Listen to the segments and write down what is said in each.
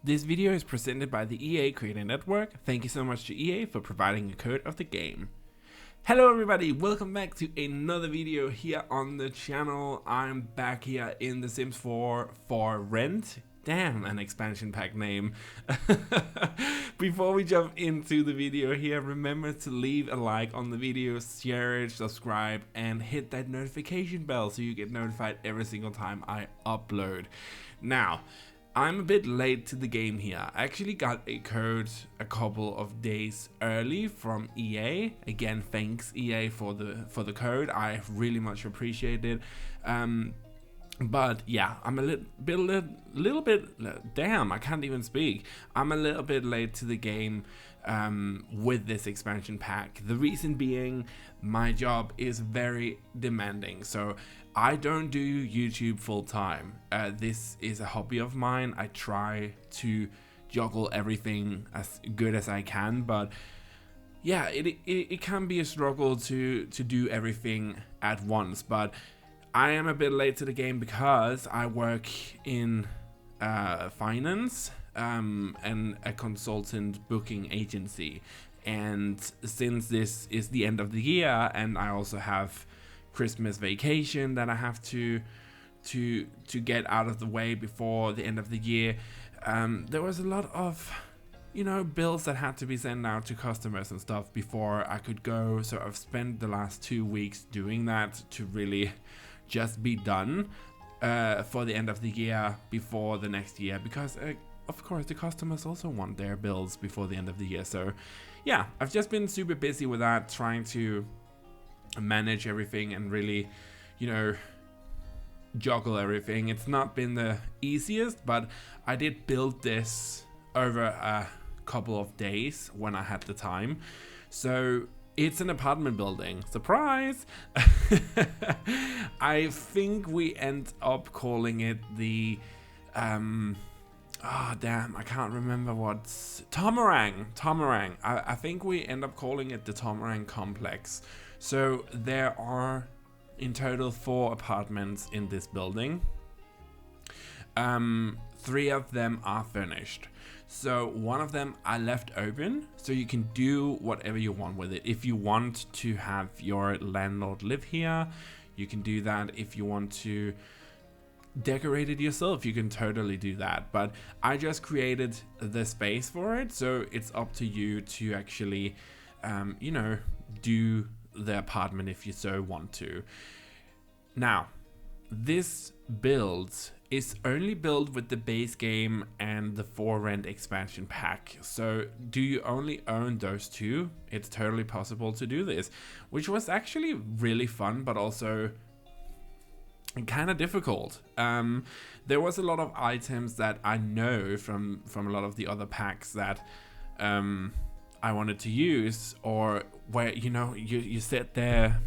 This video is presented by the EA Creator Network. Thank you so much to EA for providing a code of the game. Hello everybody, welcome back to another video here on the channel. I'm back here in The Sims 4 for rent. Damn, an expansion pack name. Before we jump into the video here, remember to leave a like on the video, share it, subscribe, and hit that notification bell so you get notified every single time I upload. Now, I'm a bit late to the game here. I actually got a code a couple of days early from EA. Again, thanks EA for the code. I really much appreciate it. But yeah, I'm a little bit, damn, I can't even speak. I'm a little bit late to the game with this expansion pack. The reason being, my job is very demanding. So I don't do YouTube full time. This is a hobby of mine. I try to juggle everything as good as I can, but yeah, it can be a struggle to do everything at once. But I am a bit late to the game because I work in finance and a consultant booking agency. And since this is the end of the year and I also have Christmas vacation that I have to get out of the way before the end of the year, there was a lot of, you know, bills that had to be sent out to customers and stuff before I could go. So I've spent the last 2 weeks doing that to really just be done for the end of the year before the next year, because of course the customers also want their bills before the end of the year. So yeah, I've just been super busy with that, trying to manage everything and really, you know, juggle everything. It's not been the easiest, but I did build this over a couple of days when I had the time. So it's an apartment building. Surprise! I think we end up calling it the damn, I can't remember what's Tomorang. I think we end up calling it the Tomorang complex. So there are in total 4 apartments in this building. 3 of them are furnished. So one of them I left open, so you can do whatever you want with it. If you want to have your landlord live here, you can do that. If you want to decorate it yourself, you can totally do that. But I just created the space for it, so it's up to you to actually, you know, do the apartment if you so want to. Now, this build is only built with the base game and the for rent expansion pack. So do you only own those 2? It's totally possible to do this, which was actually really fun, but also kind of difficult. There was a lot of items that I know from a lot of the other packs that I wanted to use, or where, you know, you sit there,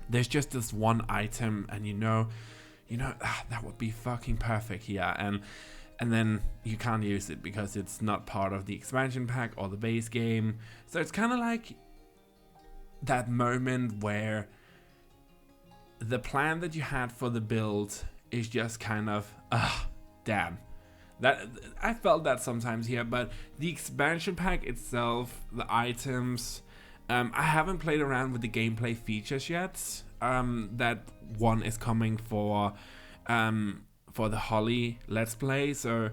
there's just this one item and you know that would be fucking perfect here, and then you can't use it because it's not part of the expansion pack or the base game. So it's kind of like that moment where the plan that you had for the build is just kind of damn. That I felt that sometimes here, but the expansion pack itself, the items, I haven't played around with the gameplay features yet. That one is coming for the Holly Let's Play. So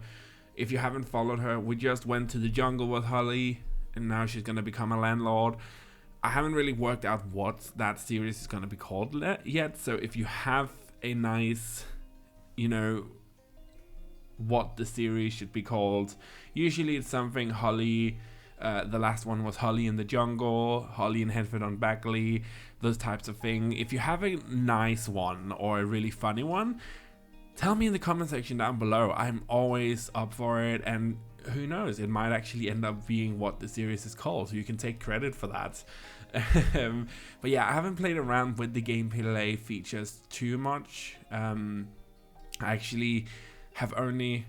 if you haven't followed her, we just went to the jungle with Holly and now she's gonna become a landlord. I haven't really worked out what that series is gonna be called yet. So if you have a nice, you know, what the series should be called, usually it's something Holly. The last one was Holly in the Jungle, Holly in Headford on Backley, those types of things. If you have a nice one or a really funny one, tell me in the comment section down below. I'm always up for it, and who knows, it might actually end up being what the series is called, so you can take credit for that. But yeah, I haven't played around with the gameplay features too much. I actually have only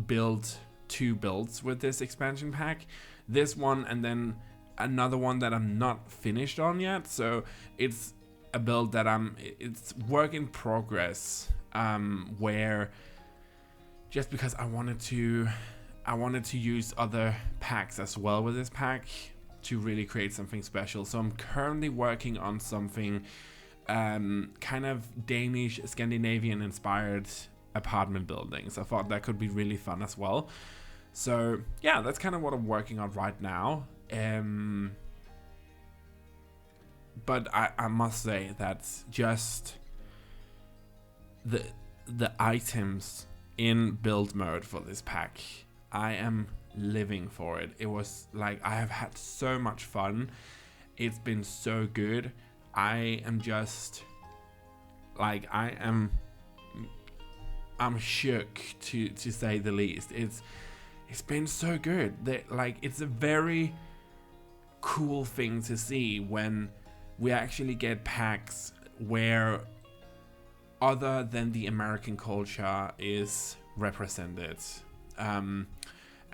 built 2 builds with this expansion pack. This one and then another one that I'm not finished on yet. So it's a build that it's work in progress, where just because I wanted to I wanted to use other packs as well with this pack to really create something special. So I'm currently working on something kind of Danish, Scandinavian inspired apartment buildings. I thought that could be really fun as well. So yeah, that's kind of what I'm working on right now. But I must say that just the items in build mode for this pack, I am living for it. It was like, I have had so much fun. It's been so good. I am just like, I'm shook to say the least. It's been so good. Like, it's a very cool thing to see when we actually get packs where other than the American culture is represented. And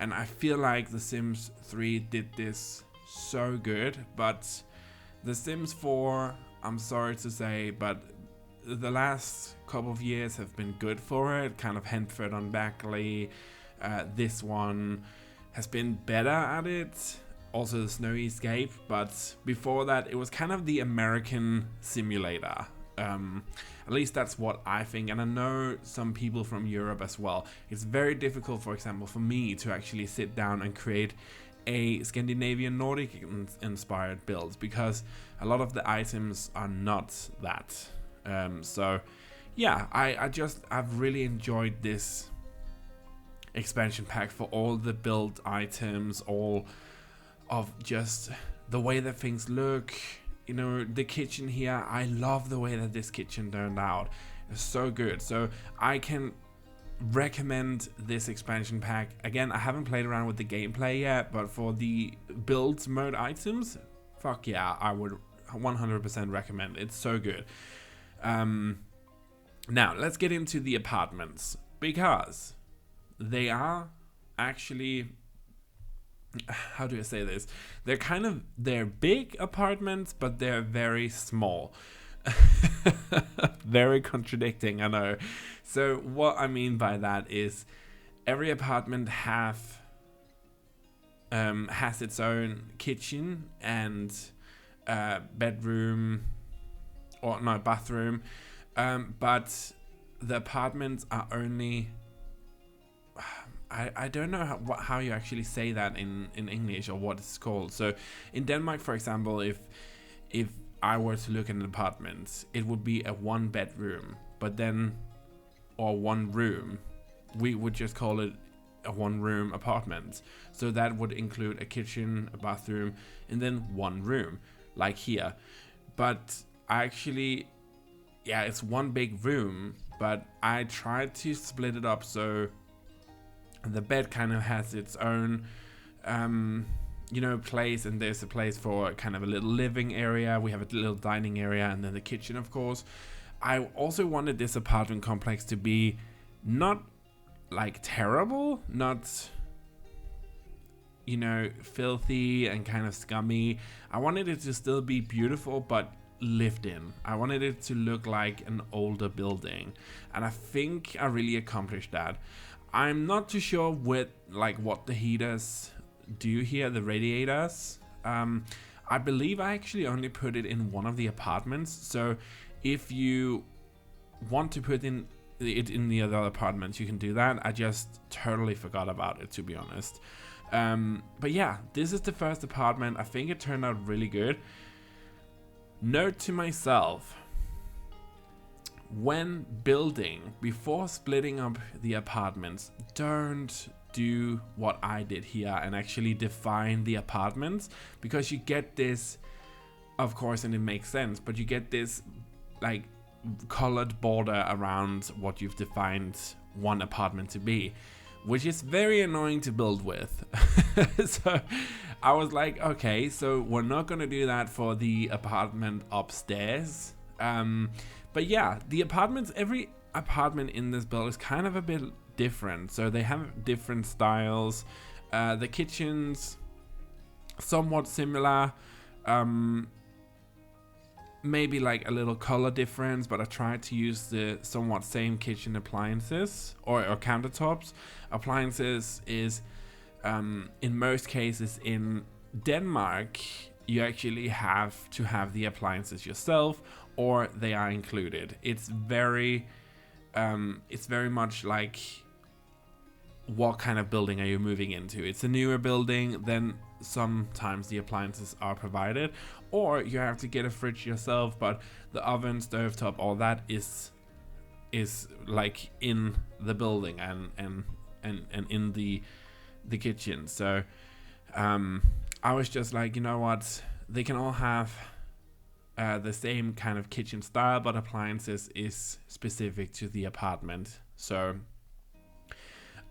I feel like The Sims 3 did this so good, but The Sims 4, I'm sorry to say, but the last couple of years have been good for it. Kind of Henford on Backley. This one has been better at it. Also the Snowy Escape, but before that it was kind of the American simulator. At least that's what I think, and I know some people from Europe as well. It's very difficult, for example, for me to actually sit down and create a Scandinavian Nordic inspired build, because a lot of the items are not that. So yeah, I've really enjoyed this expansion pack for all the build items, all of just the way that things look. You know, the kitchen here, I love the way that this kitchen turned out. It's so good. So I can recommend this expansion pack. Again, I haven't played around with the gameplay yet, but for the build mode items, fuck yeah, I would 100% recommend. It's so good. Now let's get into the apartments, because they are actually, how do I say this? They're big apartments, but they're very small. Very contradicting, I know. So what I mean by that is every apartment has its own kitchen and bedroom, or no, bathroom. But the apartments are only, I don't know how you actually say that in English, or what it's called. So in Denmark, for example, if I were to look at an apartment, it would be a 1 bedroom, but then, or 1 room. We would just call it a 1 room apartment. So that would include a kitchen, a bathroom, and then 1 room, like here. But actually, yeah, it's 1 big room, but I tried to split it up so the bed kind of has its own, you know, place, and there's a place for kind of a little living area. We have a little dining area, and then the kitchen, of course. I also wanted this apartment complex to be not like terrible, not, you know, filthy and kind of scummy. I wanted it to still be beautiful, but lived in. I wanted it to look like an older building, and I think I really accomplished that. I'm not too sure with like what the heaters do here, the radiators. I believe I actually only put it in one of the apartments. So if you want to put it in the other apartments, you can do that. I just totally forgot about it, to be honest. But yeah, this is the first apartment. I think it turned out really good. Note to myself: when building, before splitting up the apartments, don't do what I did here and actually define the apartments, because you get this, of course, and it makes sense, but you get this like colored border around what you've defined one apartment to be, which is very annoying to build with. So I was like, okay, so we're not gonna do that for the apartment upstairs. But yeah, the apartments, every apartment in this build is kind of a bit different. So they have different styles. The kitchens, somewhat similar. maybe like a little color difference, but I tried to use the somewhat same kitchen appliances or countertops. Appliances is in most cases in Denmark, you actually have to have the appliances yourself, or they are included. It's very much like, what kind of building are you moving into? It's a newer building, then sometimes the appliances are provided, or you have to get a fridge yourself, but the oven, stovetop, all that is like in the building and in the kitchen. So I was just like, you know what, they can all have the same kind of kitchen style, but appliances is specific to the apartment. So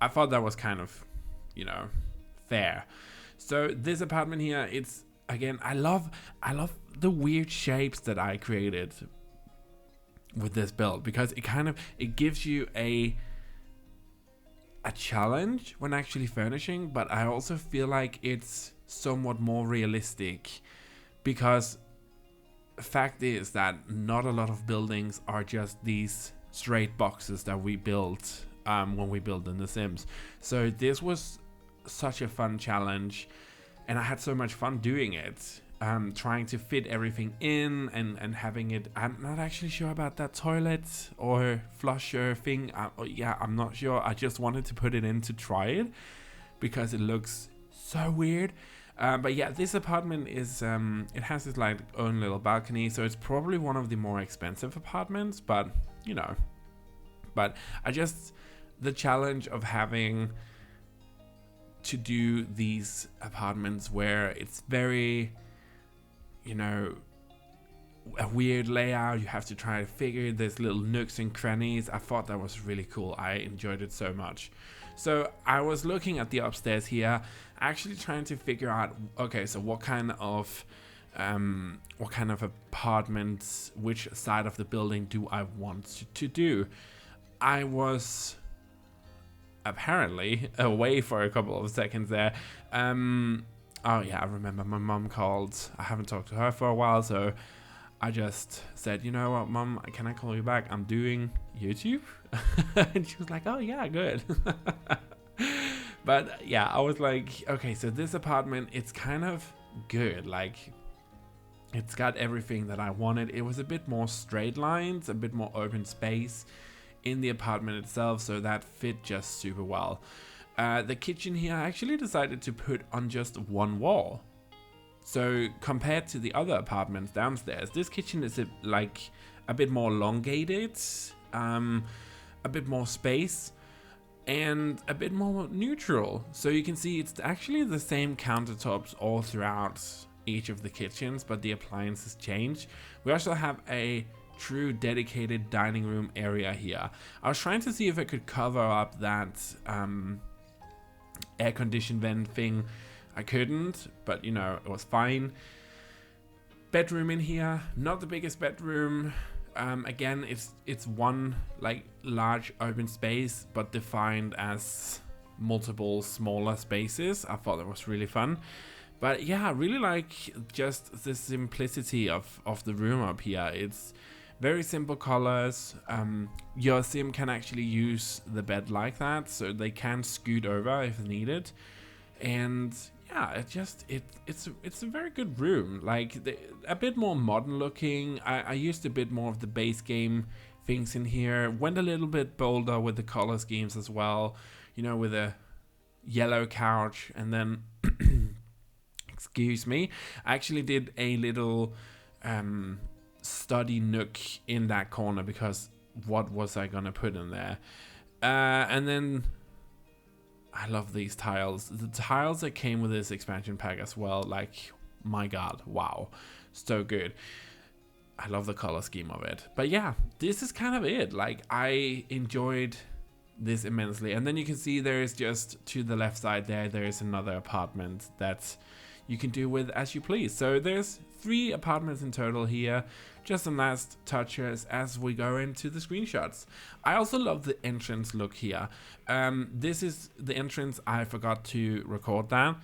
I thought that was kind of, fair. So this apartment here, it's, again, I love the weird shapes that I created with this build, because it gives you a challenge when actually furnishing, but I also feel like it's somewhat more realistic, because the fact is that not a lot of buildings are just these straight boxes that we built when we built in The Sims. So this was such a fun challenge, and I had so much fun doing it, trying to fit everything in and having it. I'm not actually sure about that toilet or flusher thing. I'm not sure. I just wanted to put it in to try it because it looks so weird. But yeah, this apartment is it has its like own little balcony, so it's probably one of the more expensive apartments, but the challenge of having to do these apartments where it's very, a weird layout, you have to try to figure there's little nooks and crannies. I thought that was really cool. I enjoyed it so much. So I was looking at the upstairs here, actually trying to figure out, okay, so what kind of apartments, which side of the building do I want to do? I was apparently away for a couple of seconds there. Oh yeah, I remember my mom called. I haven't talked to her for a while, so I just said, you know what, Mom, can I call you back? I'm doing YouTube. And she was like, oh yeah, good. But yeah, I was like, okay, so this apartment, it's kind of good. Like, it's got everything that I wanted. It was a bit more straight lines, a bit more open space in the apartment itself, so that fit just super well. The kitchen here, I actually decided to put on just one wall. So compared to the other apartments downstairs, this kitchen is a bit more elongated, a bit more space, and a bit more neutral. So you can see it's actually the same countertops all throughout each of the kitchens, but the appliances change. We also have a true dedicated dining room area here. I was trying to see if I could cover up that air conditioned vent thing. I couldn't, but it was fine. Bedroom in here, not the biggest bedroom. Again, it's one like large open space, but defined as multiple smaller spaces. I thought that was really fun. But yeah, I really like just the simplicity of the room up here. It's very simple colors. Your sim can actually use the bed like that, so they can scoot over if needed. And yeah, it's a very good room. Like a bit more modern looking. I used a bit more of the base game things in here. Went a little bit bolder with the color schemes as well. With a yellow couch, and then excuse me, I actually did a little study nook in that corner, because what was I gonna put in there? And then I love these tiles. The tiles that came with this expansion pack as well, like, my god, wow, so good. I love the color scheme of it. But yeah, this is kind of it. Like, I enjoyed this immensely. And then you can see there is just to the left side there is another apartment that you can do with as you please. So there's 3 apartments in total here. Just some last touches as we go into the screenshots. I also love the entrance look here. This is the entrance. I forgot to record that,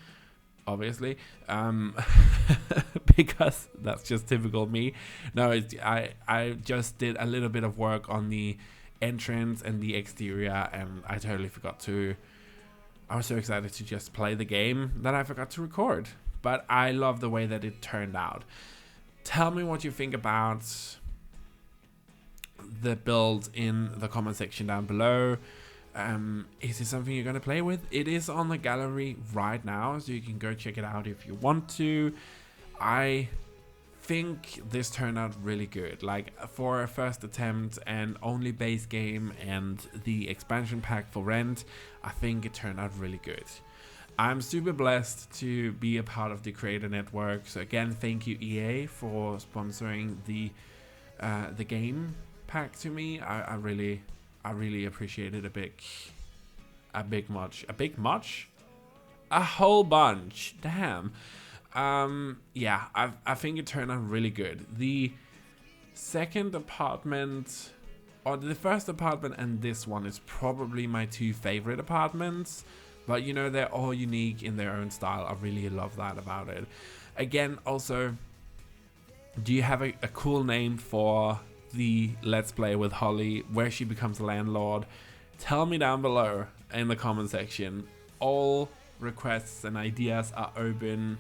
obviously, because that's just typical me. No, I just did a little bit of work on the entrance and the exterior, and I totally forgot to. I was so excited to just play the game that I forgot to record. But I love the way that it turned out. Tell me what you think about the build in the comment section down below. Is it something you're going to play with? It is on the gallery right now, so you can go check it out if you want to. I think this turned out really good. Like, for a first attempt and only base game and the expansion pack for rent, I think it turned out really good. I'm super blessed to be a part of the creator network. So again, thank you EA for sponsoring the game pack to me. I really appreciate it a whole bunch. Damn. Yeah, I think it turned out really good. The second apartment, or the first apartment and this one, is probably my two favorite apartments. But you know, they're all unique in their own style. I really love that about it. Again, also, do you have a cool name for the Let's Play with Holly, where she becomes a landlord? Tell me down below in the comment section. All requests and ideas are open.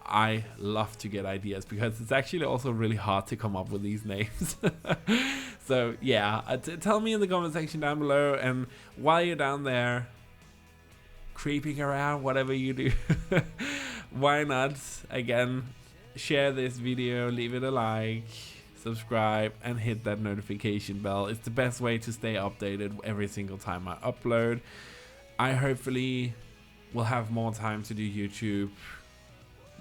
I love to get ideas because it's actually also really hard to come up with these names. So yeah, tell me in the comment section down below, and while you're down there creeping around, whatever you do, why not, again, share this video, leave it a like, subscribe, and hit that notification bell. It's the best way to stay updated every single time I upload. I hopefully will have more time to do YouTube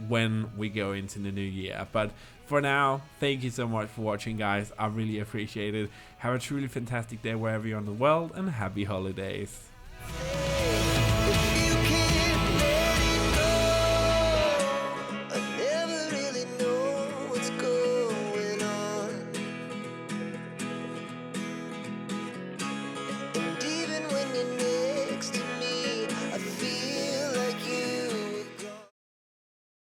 when we go into the new year, but for now, thank you so much for watching, guys. I really appreciate it. Have a truly fantastic day wherever you're in the world, and happy holidays.